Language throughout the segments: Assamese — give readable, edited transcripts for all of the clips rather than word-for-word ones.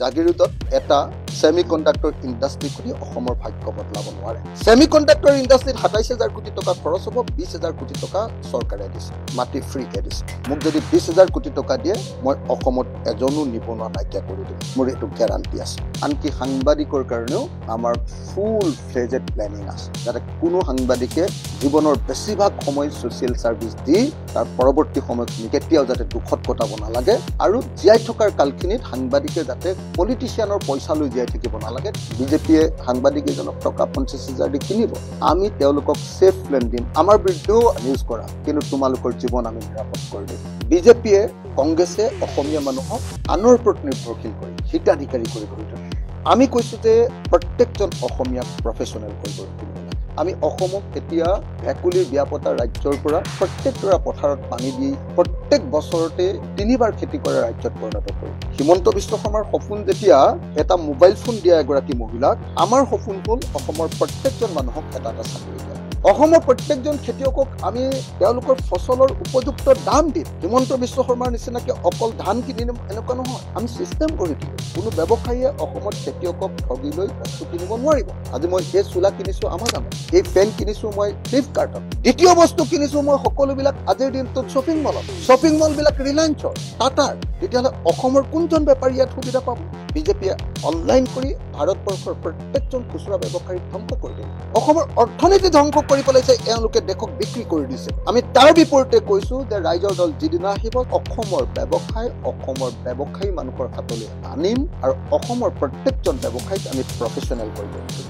জাগিৰোডত এটা সেমিকন্ডাক্টৰ ইণ্ডাষ্ট্ৰি কৰি অসমৰ ভাগ্য বদলাব নোৱাৰে। সেমিকন্ডাক্টৰ ইণ্ডাষ্ট্ৰিত ২৭,০০০ কোটি টকা খৰচ হ'ব, ২০,০০০ কোটি টকা চৰকাৰে দিছে, মাটি ফ্ৰীকে দিছে। মোক যদি ২০,০০০ কোটি টকা দিয়ে, মই অসমত এজনো নিবনুৱা নাইকিয়া কৰি দিম, মোৰ এইটো গেৰাণ্টি আছে। আনকি সাংবাদিকৰ কাৰণেও আমাৰ ফুল ফ্লেজেড প্লেনিং আছে, যাতে কোনো সাংবাদিকে জীৱনৰ বেছিভাগ সময় ছ'চিয়েল ছাৰ্ভিচ দি তাৰ পৰৱৰ্তী সময়খিনি কেতিয়াও যাতে দুখত কটাব নালাগে, আৰু জীয়াই থকাৰ কালখিনিত সাংবাদিকে যাতে পলিটিচিয়ানৰ পইচা লৈ জীয়াই থাকিব নালাগে। বিজেপিয়ে সাংবাদিক এজনক টকা ৫০,০০০ দি কিনিব, আমি তেওঁলোকক ছেফ প্লেন দিম, আমাৰ বিৰুদ্ধেও নিউজ কৰা, কিন্তু তোমালোকৰ জীৱন আমি নিৰাপদ কৰি দিম। বিজেপিয়ে কংগ্ৰেছে অসমীয়া মানুহক আনৰ ওপৰত নিৰ্ভৰশীল কৰি হিতাধিকাৰী কৰি থৈছে। আমি কৈছোঁ যে প্ৰত্যেকজন অসমীয়াক প্ৰফেচনেল কৰিব লাগিব। আমি অসমক এতিয়া ভেকুলীৰ বিয়া পতা ৰাজ্যৰ পৰা প্ৰত্যেকডৰা পথাৰত পানী দি প্ৰত্যেক বছৰতে ৩বাৰ খেতি কৰা ৰাজ্যত পৰিণত কৰিম। হিমন্ত বিশ্ব শৰ্মাৰ সপোন যেতিয়া এটা মোবাইল ফোন দিয়া এগৰাকী মহিলাক, আমাৰ সপোন হ'ল অসমৰ প্ৰত্যেকজন মানুহক এটা এটা চাকৰি দিয়া। অসমৰ প্ৰত্যেকজন খেতিয়কক আমি তেওঁলোকৰ ফচলৰ উপযুক্ত দাম দিম। হিমন্ত বিশ্ব শৰ্মাৰ নিচিনাকে অকল ধান কিনিম এনেকুৱা নহয়, আমি চিষ্টেম কৰি দিম। কোনো ব্যৱসায়ীয়ে অসমত খেতিয়কক ঠগি লৈ বস্তু কিনিব নোৱাৰিব। আজি মই এই চোলা কিনিছোঁ আমাজনত, এই পেন কিনিছোঁ মই ফ্লিপকাৰ্টত, দ্বিতীয় বস্তু কিনিছোঁ মই সকলোবিলাক আজিৰ দিনটোত শ্বপিং মলবিলাক ৰিলায়েন্সৰ, টাটাৰ। তেতিয়াহ'লে অসমৰ কোনজন বেপাৰী ইয়াত সুবিধা পাব? বিজেপিয়ে অনলাইন কৰি ভাৰতবৰ্ষৰ প্ৰত্যেকজন খুচুৰা ব্যৱসায়ীক ধ্বংস কৰি দিলে, অসমৰ অৰ্থনীতি ধ্বংস কৰি পেলাইছে, এওঁলোকে দেশক বিক্ৰী কৰি দিছে। আমি তাৰ বিপৰীতে কৈছোঁ যে ৰাইজৰ দল যিদিনা আহিব, অসমৰ ব্যৱসায়ী মানুহৰ হাতলৈ আনিম, আৰু অসমৰ প্ৰত্যেকজন ব্যৱসায়ীক আমি প্ৰফেচনেল কৰিব দিম।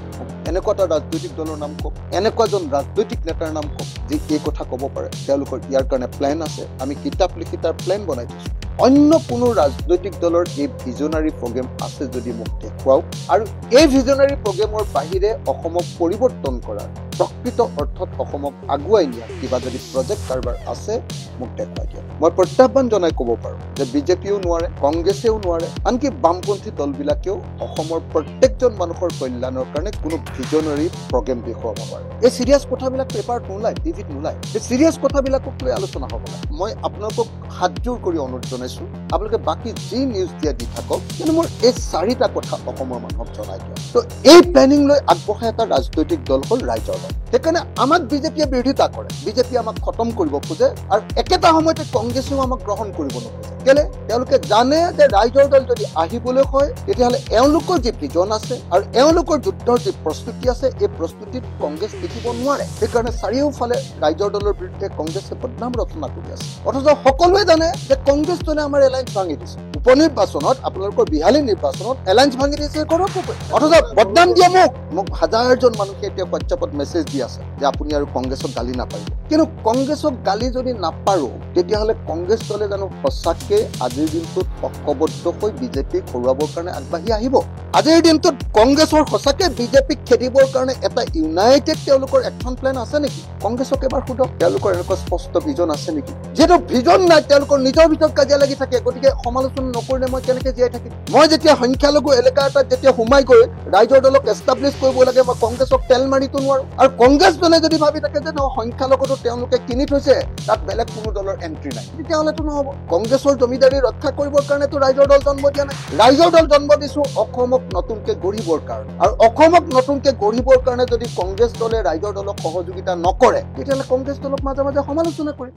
এনেকুৱা এটা ৰাজনৈতিক দলৰ নাম কওক, এনেকুৱা এজন ৰাজনৈতিক নেতাৰ নাম কওক যি এই কথা ক'ব পাৰে। তেওঁলোকৰ ইয়াৰ কাৰণে প্লেন আছে, আমি কিতাপ লিখি তাৰ প্লেন বনাই দিছোঁ। অন্য কোনো ৰাজনৈতিক দলৰ এই ভিজনাৰী প্ৰগ্ৰেম আছে যদি মোক দেখুৱাওক, আৰু এই ভিজনাৰী প্ৰগ্ৰেমৰ বাহিৰে অসমক পৰিৱৰ্তন কৰাৰ, প্ৰকৃত অৰ্থত অসমক আগুৱাই নিয়াৰ কিবা যদি প্ৰজেক্ট কাৰবাৰ আছে মোক দেখুৱাই দিয়ক। মই প্ৰত্যাহ্বান জনাই ক'ব পাৰোঁ যে বিজেপিয়েও নোৱাৰে, কংগ্ৰেছেও নোৱাৰে, আনকি বামপন্থী দলবিলাকেও অসমৰ প্ৰত্যেকজন মানুহৰ কল্যাণৰ কাৰণে কোনো ভিজনাৰী প্ৰগ্ৰেম দেখুৱাব পাৰে। এই চিৰিয়াছ কথাবিলাক পেপাৰত নোলায়, টিভিত নোলায়, এই চিৰিয়াছ কথাবিলাকক লৈ আলোচনা হ'ব লাগে। মই আপোনালোকক হাতজোৰ কৰি অনুৰোধ জনাইছোঁ, আপোনালোকে বাকী যি নিউজ দিয়া দি থাকক, কিন্তু মোৰ এই ৪টা কথা অসমৰ মানুহক জনাই দিয়ক। তো এই প্লেনিং লৈ আগবঢ়াই এটা ৰাজনৈতিক দল হ'ল ৰাইজৰ দল। সেইকাৰণে আমাক বিজেপিয়ে বিৰোধিতা কৰে, বিজেপিয়ে আমাক খতম কৰিব খোজে, আৰু একেটা সময়তে কংগ্ৰেছেও আমাক গ্ৰহণ কৰিব নোখোজে। কেলে? তেওঁলোকে জানে যে ৰাইজৰ দল যদি আহিবলৈ হয়, তেতিয়াহ'লে এওঁলোকৰ যি ভিজন আছে আৰু এওঁলোকৰ যুদ্ধৰ যি প্ৰস্তুতি আছে, এই প্ৰস্তুতিত কংগ্ৰেছ টিকিব নোৱাৰে। সেইকাৰণে চাৰিওফালে ৰাইজৰ দলৰ বিৰুদ্ধে কংগ্ৰেছে বদনাম ৰচনা কৰি আছে। অথচ সকলোৱে জানে যে কংগ্ৰেছ দলে আমাৰ এলায়েন্স ভাঙি দিছে। উপনিৰ্বাচনত, আপোনালোকৰ বিহালী নিৰ্বাচনত এলায়েন্স ভাঙি দিছে গৌৰৱগগৈ। অথচ বদনাম দিয়ে মোক হাজাৰজন মানুহে এতিয়া হোৱাটছএপত মেছেজ দি আছে যে আপুনি আৰু কংগ্ৰেছক গালি নাপাৰিব। কিন্তু কংগ্ৰেছক গালি যদি নাপাৰো, তেতিয়াহ'লে কংগ্ৰেছ দলে জানো সঁচাকে আজিৰ দিনটোত ঐক্যবদ্ধ হৈ বিজেপিক হৰুৱাবৰ কাৰণে আগবাঢ়ি আহিব? আজিৰ দিনটোত কংগ্ৰেছৰ সঁচাকে বিজেপিক খেদিবৰ কাৰণে এটা ইউনাইটেড তেওঁলোকৰ একশ্যন প্লেন আছে নেকি? কংগ্ৰেছক এবাৰ সোধক, তেওঁলোকৰ এনেকুৱা স্পষ্ট ভিজন আছে নেকি? যিহেতু ভিজন নাই, তেওঁলোকৰ নিজৰ ভিতৰত কাজিয়া লাগি থাকে, গতিকে সমালোচনা নকৰিলে মই কেনেকে জীয়াই থাকিম? মই যেতিয়া সংখ্যালঘু এলেকা এটাত যেতিয়া সোমাই গৈ ৰাইজৰ দলক এষ্টাব্লিছ কৰিব লাগে, মই কংগ্ৰেছক তেল মাৰিতো নোৱাৰো। আৰু কংগ্ৰেছ দলে যদি ভাবি থাকে যে সংখ্যালঘুটো তেওঁলোকে কিনি থৈছে, তাত বেলেগ কোনো দলৰ এণ্ট্ৰি নাই, তেতিয়াহ'লেতো নহ'ব। কংগ্ৰেছৰ জমিদাৰী ৰক্ষা কৰিবৰ কাৰণেতো ৰাইজৰ দল জন্ম দিয়া নাই। ৰাইজৰ দল জন্ম দিছো অসমক নতুনকে গঢ়িবৰ কাৰণে, আৰু অসমক নতুনকে গঢ়িবৰ কাৰণে যদি কংগ্ৰেছ দলে ৰাইজৰ দলক সহযোগিতা নকৰে, তেতিয়াহ'লে কংগ্ৰেছ দলক মাজে মাজে সমালোচনা কৰিম।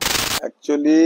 একচুৱেলি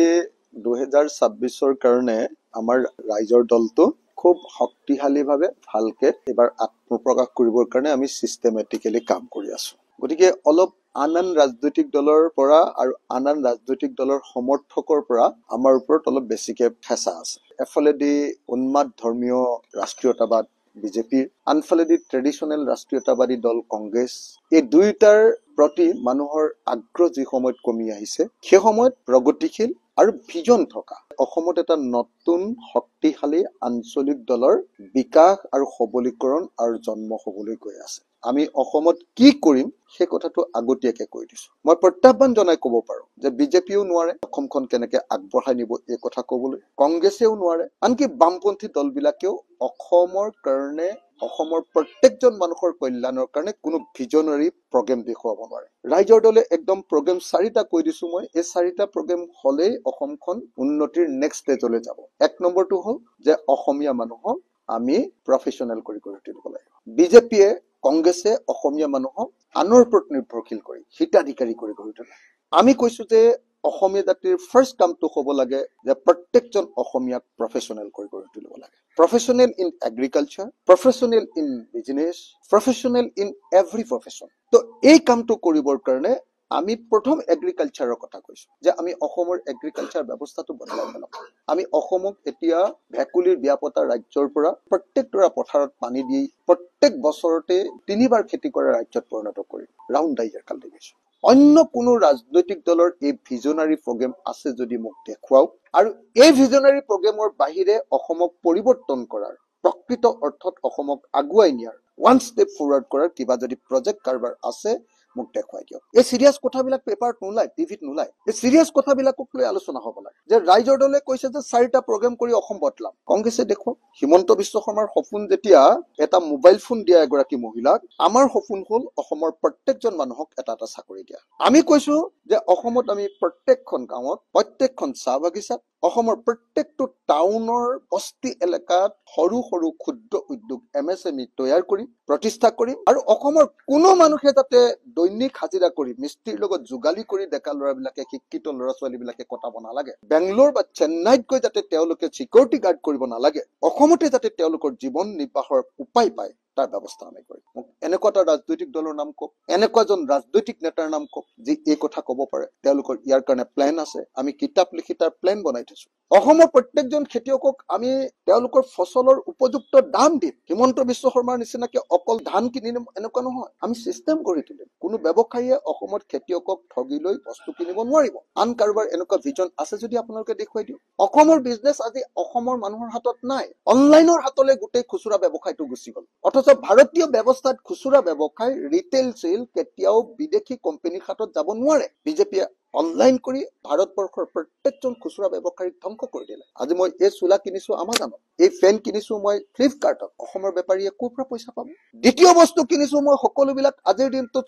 ২০২৬ৰ কাৰণে আমাৰ ৰাইজৰ দলটো খুব শক্তিশালীভাৱে ভালকে এবাৰ আত্মপ্ৰকাশ কৰিবৰ কাৰণে আমি চিষ্টেমেটিকেলি কাম কৰি আছো। গতিকে অলপ আন ৰাজনৈতিক দলৰ পৰা আৰু আন ৰাজনৈতিক দলৰ সমৰ্থকৰ পৰা আমাৰ ওপৰত অলপ বেছিকে হেঁচা আছে। এফালেদি উন্মাদ ধৰ্মীয় ৰাষ্ট্ৰীয়তাবাদ বিজেপিৰ, আনফালেদি ট্ৰেডিশ্যনেল ৰাষ্ট্ৰীয়তাবাদী দল কংগ্ৰেছ, এই দুয়োটাৰ প্ৰতি মানুহৰ আগ্ৰহ যি সময়ত কমি আহিছে, সেই সময়ত প্ৰগতিশীল আৰু ভিজন থকা অসমত এটা নতুন শক্তিশালী আঞ্চলিক দলৰ বিকাশ আৰু সবলীকৰণ আৰু জন্ম হবলৈ গৈ আছে। আমি অসমত কি কৰিম সেই কথাটো আগতীয়াকে কৈ দিছো। মই প্ৰত্যাহ্বান জনাই ক'ব পাৰো যে বিজেপিও নোৱাৰে অসমখন কেনেকে আগবঢ়াই নিব এই কথা ক'বলৈ, কংগ্ৰেছেও নোৱাৰে, আনকি বামপন্থী দলবিলাকেও অসমৰ কাৰণে, অসমৰ প্ৰত্যেকজন মানুহৰ কল্যাণৰ কাৰণে কোনো ভিজনাৰী প্ৰগ্ৰেম দেখুৱাব নোৱাৰে। ৰাইজৰ দলে একদম প্ৰগ্ৰেম ৪টা কৈ দিছো মই, এই ৪টা প্ৰগ্ৰেম হলেই অসমখন উন্নতিৰ নেক্সট ষ্টেজলৈ যাব। ১ নম্বৰটো হ'ল যে অসমীয়া মানুহক আমি প্ৰফেশ্যনেল কৰি তুলিব লাগিব বিজেপিয়ে কংগ্ৰেছে অসমীয়া মানুহক আনৰ ওপৰত নিৰ্ভৰশীল কৰি হিতাধিকাৰী কৰি তোলে আমি কৈছো যে অসমীয়া জাতিৰ ফাৰ্ষ্ট কামটো হ'ব লাগে যে প্ৰত্যেকজন অসমীয়াক প্ৰফেশ্যনেল কৰি তুলিব লাগে professional in agriculture professional in business professional in every profession তো এই কামটো কৰিবৰ কাৰণে আমি প্ৰথম এগ্ৰিকালচাৰৰ কথা কৈছো যে আমি অসমৰ এগ্ৰিকালচাৰ ব্যৱস্থাটো বদলাই পেলাম আমি অসমক এতিয়া ভেকুলীৰ বিয়া পতা ৰাজ্যৰ পৰা প্ৰত্যেকটা পথাৰত পানী দি প্ৰত্যেক বছৰতে 3 বাৰ খেতি কৰা ৰাজ্যত পৰিণত কৰি ৰাউণ্ড দা ইয়াৰ কালি গৈছো অন্য কোনো ৰাজনৈতিক দলৰ এই ভিজনাৰী প্ৰগ্ৰেম আছে যদি মোক দেখুৱাওক আৰু এই ভিজনাৰী প্ৰগ্ৰেমৰ বাহিৰে অসমক পৰিৱৰ্তন কৰাৰ প্ৰকৃত অৰ্থত অসমক আগুৱাই নিয়াৰ ওৱান ষ্টেপ ফৰৱাৰ্ড কৰাৰ কিবা যদি প্ৰজেক্ট কাৰবাৰ আছে মোক দেখুৱাই দিয়ক এই সিৰিয়াছ কথাবিলাক পেপাৰত নোলায় টিভিত নোলায় এই সিৰিয়াছ কথাবিলাকক লৈ আলোচনা হ'ব লাগে যে ৰাইজৰ দলে কৈছে যে 4টা প্ৰগ্ৰেম কৰি অসম বদলাম কংগ্ৰেছে দেখুৱাওক হিমন্ত বিশ্ব শৰ্মাৰ সপোন যেতিয়া এটা মোবাইল ফোন দিয়া এগৰাকী মহিলাক আমাৰ সপোন হ'ল অসমৰ প্ৰত্যেকজন মানুহক এটা চাকৰি দিয়া আমি কৈছো যে অসমত আমি প্ৰত্যেকখন গাঁৱত প্ৰত্যেকখন চাহ বাগিচাত অসমৰ প্ৰত্যেকটো টাউনৰ বস্তি এলেকাত সৰু সৰু ক্ষুদ্ৰ উদ্যোগ MSME তৈয়াৰ কৰি প্ৰতিষ্ঠা কৰিম আৰু অসমৰ কোনো মানুহে যাতে দৈনিক হাজিৰা কৰি মিস্ত্ৰীৰ লগত যোগালী কৰি ডেকা ল'ৰাবিলাকে শিক্ষিত ল'ৰা ছোৱালীবিলাকে কটাব নালাগে বেংগলোৰ বা চেন্নাইত গৈ যাতে তেওঁলোকে সিকিউৰিটি গাৰ্ড কৰিব নালাগে অসমতে যাতে তেওঁলোকৰ জীৱন নিৰ্বাহৰ উপায় পায় তাৰ ব্যৱস্থা আমি কৰিম মোক এনেকুৱা এটা ৰাজনৈতিক দলৰ নাম কওক এনেকুৱা এজন ৰাজনৈতিক নেতাৰ নাম কওক যি এই কথা ক'ব পাৰে তেওঁলোকৰ ইয়াৰ কাৰণে প্লেন আছে আমি কিতাপ লিখি তাৰ প্লেন বনাই থৈছো অসমৰ প্ৰত্যেকজন খেতিয়কক আমি তেওঁলোকৰ ফচলৰ উপযুক্ত দাম দিম হিমন্ত বিশ্ব শৰ্মাৰ নিচিনাকে অকল ধান কিনিম এনেকুৱা নহয় আমি সিস্টেম কৰি তুলিম কোনো ব্যৱসায়ীয়ে অসমত খেতিয়কক ঠগি লৈ বস্তু কিনিব নোৱাৰিব আন কাৰোবাৰ এনেকুৱা ভিজন আছে যদি আপোনালোকে দেখুৱাই দিয়ক অসমৰ বিজনেছ আজি অসমৰ মানুহৰ হাতত নাই অনলাইনৰ হাতলৈ গোটেই খুচুৰা ব্যৱসায়টো গুচি গ'ল অথচ ভাৰতীয় ব্যৱস্থাত খুচুৰা ব্যৱসায় ৰিটেইল সেল কেতিয়াও বিদেশী কোম্পানীৰ হাতত যাব নোৱাৰে বিজেপিয়ে অনলাইন কৰি ভাৰতবৰ্ষৰ প্ৰত্যেকজন খুচুৰা ব্যৱসায়ীক ধ্বংস কৰি দিলে আজি মই এই চোলা কিনিছো আমাজনত এই ফেন কিনিছো মই ফ্লিপকাৰ্টত অসমৰ বেপাৰীয়ে ক'ৰ পৰা পইচা পাব দ্বিতীয় বস্তু কিনিছো মই সকলোবিলাক আজিৰ দিনটোত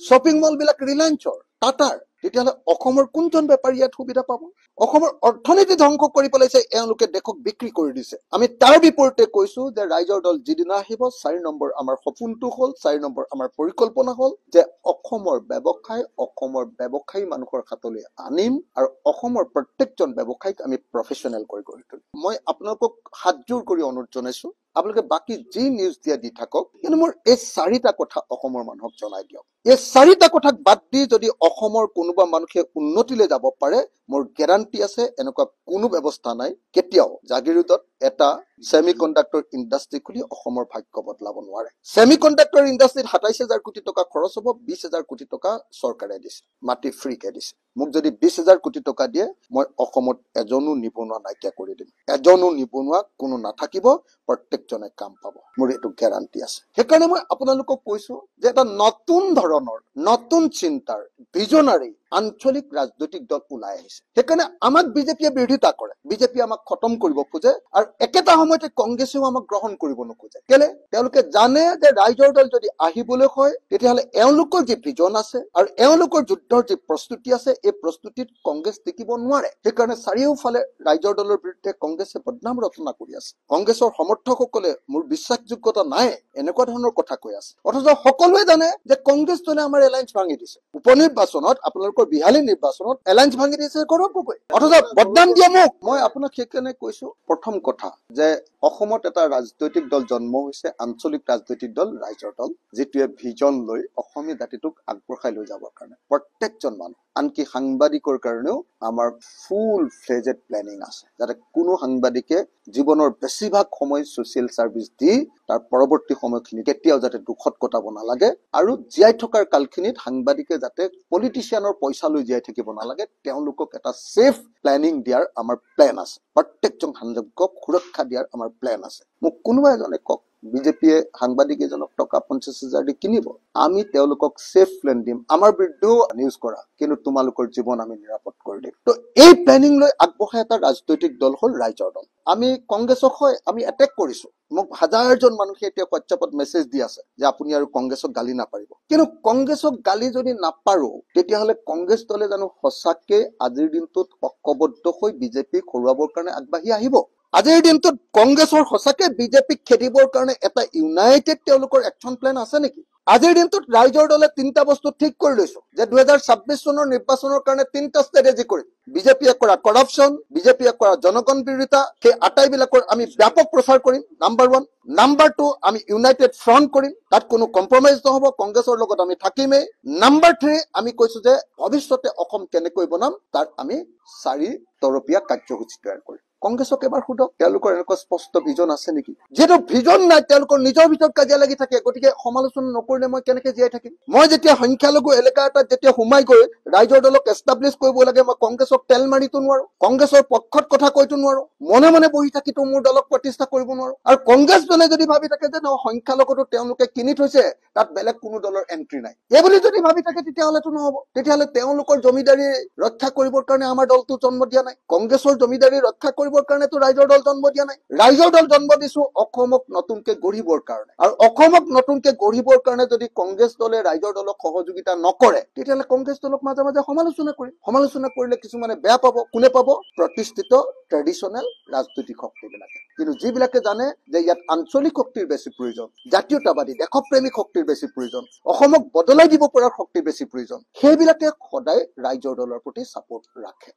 শ্বপিং মল বিলাক ৰিলায়েন্সৰ টাটাৰ তেতিয়াহ'লে অসমৰ কোনজন বেপাৰী ইয়াত সুবিধা পাব অসমৰ অৰ্থনীতি ধ্বংস কৰি পেলাইছে এওঁলোকে দেশক বিক্ৰী কৰি দিছে আমি তাৰ বিপৰীতে কৈছো যে ৰাইজৰ দল যিদিনা আহিব 4 নম্বৰ আমাৰ সপোনটো হ'ল 4 নম্বৰ আমাৰ পৰিকল্পনা হ'ল যে অসমৰ ব্যৱসায়ী মানুহৰ হাতলৈ আনিম আৰু অসমৰ প্ৰত্যেকজন ব্যৱসায়ীক আমি প্ৰফেশ্যনেল কৰি তুলিম মই আপোনালোকক হাতজোৰ কৰি অনুৰোধ জনাইছো আপোনালোকে বাকি যি নিউজ দিয়া দি থাকক কিন্তু মোৰ এই 4টা কথা অসমৰ মানুহক জনাই দিয়ক এই 4টা কথাক বাদ দি যদি অসমৰ কোনোবা মানুহে উন্নতিলৈ যাব পাৰে মোৰ গ্যাৰান্টি আছে এনেকুৱা কোনো ব্যৱস্থা নাই কেতিয়াও জাগিৰোডত এটা সেমিকন্ডাক্টৰ ইণ্ডাষ্ট্ৰি খুলি অসমৰ ভাগ্য বদলাব নোৱাৰে সেমিকন্ডাক্টৰ ইণ্ডাষ্ট্ৰিত 27,000 কোটি টকা খৰচ হ'ব 20,000 কোটি টকা চৰকাৰে দিছে মাটি ফ্ৰীকে দিছে মোক যদি 20,000 কোটি টকা দিয়ে মই অসমত এজনো নিবনুৱা নাইকিয়া কৰি দিম এজনো নিবনুৱা কোনো নাথাকিব প্ৰত্যেকজনে কাম পাব মোৰ এইটো গ্যাৰান্টি আছে সেইকাৰণে মই আপোনালোকক কৈছো যে এটা নতুন ধৰণৰ নতুন চিন্তাৰ ভিজনাৰী আঞ্চলিক ৰাজনৈতিক দল ওলাই আহিছে সেইকাৰণে আমাক বিজেপিয়ে বিৰোধিতা কৰে বিজেপি আমাক খতম কৰিব খোজে আৰু একেটা সময়তে কংগ্ৰেছেও আমাক গ্ৰহণ কৰিব নোখোজে কেলে তেওঁলোকে জানে যে ৰাইজৰ দল যদি আহিবলৈ হয় তেতিয়াহ'লে এওঁলোকৰ যি ভিজন আছে আৰু এওঁলোকৰ যুদ্ধৰ যি প্ৰস্তুতি আছে এই প্ৰস্তুতিত কংগ্ৰেছ টিকিব নোৱাৰে সেইকাৰণে চাৰিওফালে ৰাইজৰ দলৰ বিৰুদ্ধে কংগ্ৰেছে বদনাম ৰচনা কৰি আছে কংগ্ৰেছৰ সমৰ্থকসকলে মোৰ বিশ্বাসযোগ্যতা নাই এনেকুৱা ধৰণৰ কথা কৈ আছে অথচ সকলোৱে জানে যে কংগ্ৰেছ দলে আমাৰ এলায়েন্স ভাঙি দিছে উপনিৰ্বাচনত আপোনালোকৰ বিহালী নিৰ্বাচনত এলায়েন্স ভাঙি দিছে গৌৰৱ গগৈ অথচ বদনাম দিয়া মোক মই আপোনাক সেইকাৰণে কৈছো প্ৰথম কথা যে অসমত এটা ৰাজনৈতিক দল জন্ম হৈছে আঞ্চলিক ৰাজনৈতিক দল ৰাইজৰ দল যিটোৱে ভিজন লৈ অসমীয়া জাতিটোক আগবঢ়াই লৈ যাবৰ কাৰণে প্ৰত্যেকজন মানুহ আনকি সাংবাদিকৰ কাৰণেও আমাৰ ফুল ফ্লেজেড প্লেনিং আছে যাতে কোনো সাংবাদিকে জীৱনৰ বেছিভাগ সময় সোশ্যাল সাৰ্ভিস দি তাৰ পৰৱৰ্তী সময়খিনি কেতিয়াও যাতে দুখত কটাব নালাগে আৰু জীয়াই থকাৰ কালখিনিত সাংবাদিকে যাতে পলিটিচিয়ানৰ পইচা লৈ জীয়াই থাকিব নালাগে তেওঁলোকক এটা সেফ প্লেনিং দিয়াৰ আমাৰ প্লেন আছে প্ৰত্যেকজন সাংবাদিকক সুৰক্ষা দিয়াৰ আমাৰ প্লেন আছে মোক কোনোবা এজনে কওক বিজেপিয়ে সাংবাদিক এজনক টকা 50,000 দি কিনিব আমি তেওঁলোকক সেফ প্লেন দিম আমাৰ বিৰুদ্ধেও নিউজ কৰা কিন্তু তোমালোকৰ জীৱন আমি নিৰাপদ কৰি দিম তো এই প্লেনিং লৈ আগবঢ়াই এটা ৰাজনৈতিক দল হ'ল ৰাইজৰ দল আমি কংগ্ৰেছক হয় আমি এটেক কৰিছো মোক হাজাৰজন মানুহে এতিয়া হোৱাটছএপত মেছেজ দি আছে যে আপুনি আৰু কংগ্ৰেছক গালি নাপাৰিব কিন্তু কংগ্ৰেছক গালি যদি নাপাৰো তেতিয়াহ'লে কংগ্ৰেছ দলে জানো সঁচাকে আজিৰ দিনটোত ঐক্যবদ্ধ হৈ বিজেপিক হৰুৱাবৰ কাৰণে আগবাঢ়ি আহিব আজিৰ দিনটোত কংগ্ৰেছৰ সঁচাকে বিজেপিক খেদিবৰ কাৰণে এটা ইউনাইটেড তেওঁলোকৰ একশ্যন প্লেন আছে নেকি? আজিৰ দিনটোত ৰাইজৰ দলে তিনিটা বস্তু ঠিক কৰি লৈছো যে 2026 চনৰ নিৰ্বাচনৰ কাৰণে তিনিটা ষ্ট্ৰেটেজি কৰিম। বিজেপিয়ে কৰা কৰাপশ্যন, বিজেপিয়ে কৰা জনগণ বিৰোধিতা, সেই আটাইবিলাকৰ আমি ব্যাপক প্ৰচাৰ কৰিম। নাম্বাৰ 1। নাম্বাৰ 2, আমি ইউনাইটেড ফ্ৰণ্ট কৰিম, তাত কোনো কম্প্ৰমাইজ নহব, কংগ্ৰেছৰ লগত আমি থাকিমেই। নাম্বাৰ 3, আমি কৈছো যে ভৱিষ্যতে অসম কেনেকৈ বনাম তাৰ আমি 4 তৰপীয়া কাৰ্যসূচী তৈয়াৰ কৰিম। কংগ্ৰেছক এবাৰ সোধক, তেওঁলোকৰ এনেকুৱা স্পষ্ট ভিজন আছে নেকি? যিহেতু ভিজন নাই, তেওঁলোকৰ নিজৰ ভিতৰত কাজিয়া লাগি থাকে, গতিকে সমালোচনা নকৰিলে মই কেনেকে জীয়াই থাকিম? মই যেতিয়া সংখ্যালঘু এলেকা এটাত যেতিয়া সোমাই গৈ ৰাইজৰ দলক এষ্টাব্লিছ কৰিব লাগে, মই কংগ্ৰেছক তেল মাৰিতো নোৱাৰো, কংগ্ৰেছৰ পক্ষত কথা কৈতো নোৱাৰো, মনে মনে বহি থাকিতো মোৰ দলক প্ৰতিষ্ঠা কৰিব নোৱাৰো। আৰু কংগ্ৰেছ দলে যদি ভাবি থাকে যে সংখ্যালঘুটো তেওঁলোকে কিনি থৈছে, তাত বেলেগ কোনো দলৰ এন্ট্ৰি নাই, এইবুলি যদি ভাবি থাকে, তেতিয়াহ'লেতো নহব। তেতিয়াহ'লে তেওঁলোকৰ জমিদাৰী ৰক্ষা কৰিবৰ কাৰণে আমাৰ দলটো জন্ম দিয়া নাই, কংগ্ৰেছৰ জমিদাৰী ৰক্ষা কৰিবৰ কাৰণেতো ৰাইজৰ দল জন্ম দিয়া নাই। ৰাইজৰ দল জন্ম দিছো অসমক নতুনকে গঢ়িবৰ কাৰণে, আৰু অসমক নতুনকে গঢ়িবৰ কাৰণে যদি কংগ্ৰেছ দলে ৰাইজৰ দলক সহযোগিতা নকৰে, তেতিয়াহ'লে কংগ্ৰেছ দলক মাজে মাজে সমালোচনা কৰিম। সমালোচনা কৰিলে কিছুমানে বেয়া পাব। কোনে পাব? প্ৰতিষ্ঠিত ট্ৰেডিশ্যনেল ৰাজনৈতিক শক্তিবিলাকে। কিন্তু যিবিলাকে জানে যে ইয়াত আঞ্চলিক শক্তিৰ বেছি প্ৰয়োজন, জাতীয়তাবাদী দেশপ্ৰেমিক শক্তিৰ বেছি প্ৰয়োজন, অসমক বদলাই দিব পৰা শক্তিৰ বেছি প্ৰয়োজন, সেইবিলাকে সদায় ৰাইজৰ দলৰ প্ৰতি চাপোৰ্ট ৰাখে।